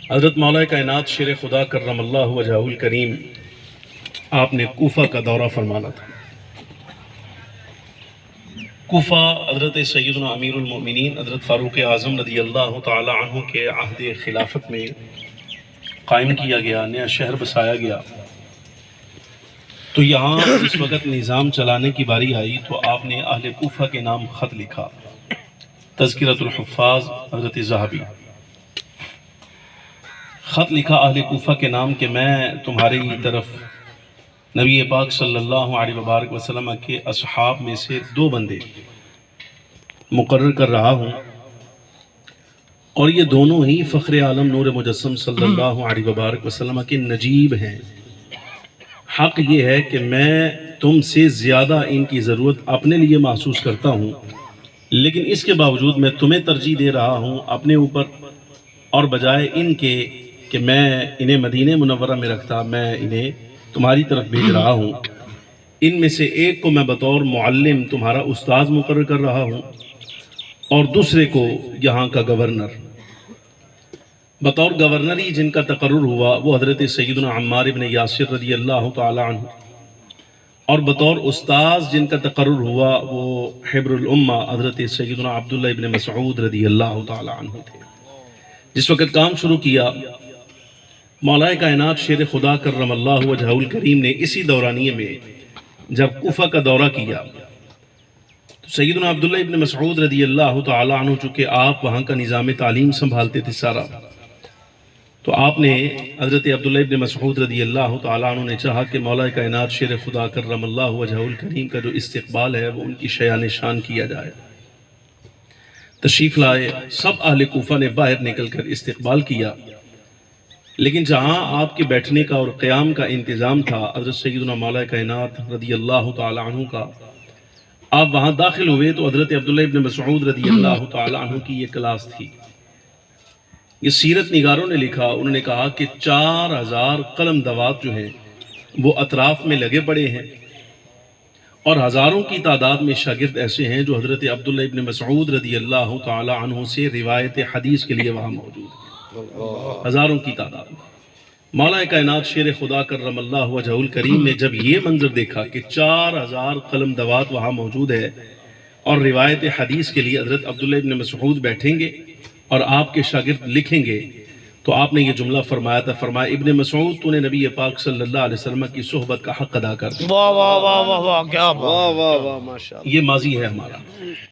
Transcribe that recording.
حضرت مولا کائنات شیر خدا کرم اللہ وجہہ الکریم آپ نے کوفہ کا دورہ فرمانا تھا۔ کوفہ حضرت سیدنا امیر المؤمنین حضرت فاروق اعظم رضی اللہ تعالی عنہ کے عہد خلافت میں قائم کیا گیا، نیا شہر بسایا گیا۔ تو یہاں اس وقت نظام چلانے کی باری آئی تو آپ نے اہل کوفہ کے نام خط لکھا، تذکرۃ الحفاظ حضرت ذہبی، خط لکھا اہل کوفہ کے نام کہ میں تمہاری طرف نبی پاک صلی اللہ علیہ وبارک وسلم کے اصحاب میں سے 2 بندے مقرر کر رہا ہوں، اور یہ دونوں ہی فخر عالم نور مجسم صلی اللہ علیہ وبارک وسلم کے نجیب ہیں۔ حق یہ ہے کہ میں تم سے زیادہ ان کی ضرورت اپنے لیے محسوس کرتا ہوں، لیکن اس کے باوجود میں تمہیں ترجیح دے رہا ہوں اپنے اوپر، اور بجائے ان کے کہ میں انہیں مدینہ منورہ میں رکھتا، میں انہیں تمہاری طرف بھیج رہا ہوں۔ ان میں سے ایک کو میں بطور معلم تمہارا استاذ مقرر کر رہا ہوں، اور دوسرے کو یہاں کا گورنر۔ بطور گورنری جن کا تقرر ہوا وہ حضرت سیدنا عمار بن یاسر رضی اللہ تعالی عنہ، اور بطور استاذ جن کا تقرر ہوا وہ حبر الامہ حضرت سیدنا عبداللہ بن مسعود رضی اللہ تعالی عنہ تھے۔ جس وقت کام شروع کیا، مولا کائنات شیر خدا کرم اللہ وجہہ الکریم نے اسی دورانیے میں جب کوفہ کا دورہ کیا تو سیدنا عبداللہ ابن مسعود رضی اللہ تعالی عنہ، چونکہ آپ وہاں کا نظام تعلیم سنبھالتے تھے سارا، تو آپ نے حضرت عبداللہ ابن مسعود رضی اللہ تعالی عنہ نے چاہا کہ مولا کائنات شیر خدا کرم اللہ وجہہ الکریم کا جو استقبال ہے وہ ان کی شیان شان کیا جائے۔ تشریف لائے، سب اہل کوفہ نے باہر نکل کر استقبال کیا، لیکن جہاں آپ کے بیٹھنے کا اور قیام کا انتظام تھا حضرت سیدنا مولا کائنات رضی اللہ تعالی عنہ کا، آپ وہاں داخل ہوئے تو حضرت عبداللہ ابن مسعود رضی اللہ تعالی عنہ کی یہ کلاس تھی۔ یہ سیرت نگاروں نے لکھا، انہوں نے کہا کہ 4000 قلم دوات جو ہیں وہ اطراف میں لگے پڑے ہیں، اور ہزاروں کی تعداد میں شاگرد ایسے ہیں جو حضرت عبداللہ ابن مسعود رضی اللہ تعالی عنہ سے روایت حدیث کے لیے وہاں موجود ہیں، ہزاروں کی تعداد میں۔ مولا کائنات شیر خدا کرم اللہ وجہہ الکریم نے جب یہ منظر دیکھا کہ 4000 قلم دوات وہاں موجود ہے اور روایت حدیث کے لیے حضرت عبداللہ ابن مسعود بیٹھیں گے اور آپ کے شاگرد لکھیں گے، تو آپ نے یہ جملہ فرمایا تھا، فرمایا ابن مسعود تو نے نبی پاک صلی اللہ علیہ وسلم کی صحبت کا حق ادا کر دیا۔ واہ واہ واہ واہ واہ، کیا بات، واہ واہ واہ، ماشاءاللہ، یہ ماضی ہے ہمارا۔